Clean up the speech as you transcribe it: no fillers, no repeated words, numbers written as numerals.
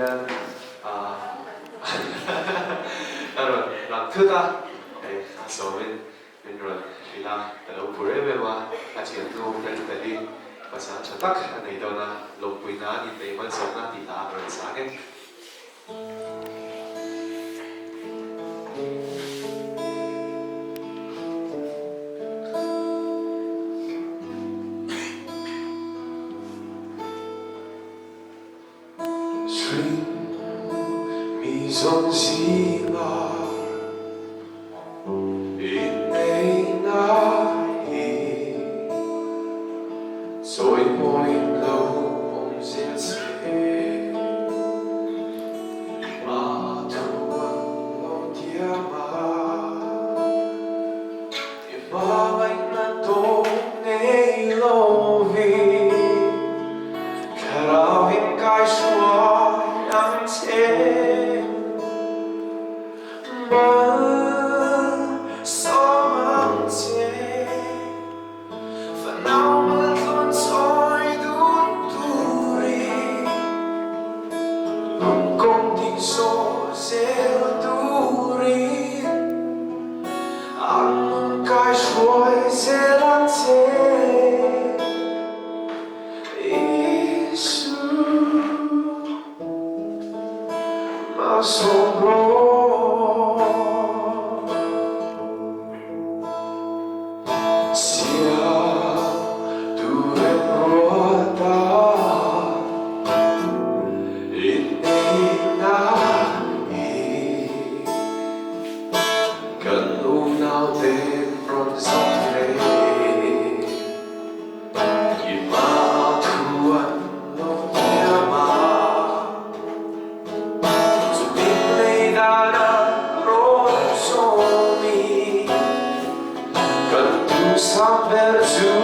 hian rawn thut so min rawn ila lo pure mewa chiang tu Felfeli pasal takah nei dona lo puina ni te Malsawmna ti la rawn sage Son singa Inneih Soi moin lo Zirtawp Ma tuan lo tiama Malsawmdawngi lo Veng Karawin kai suai ang Sampai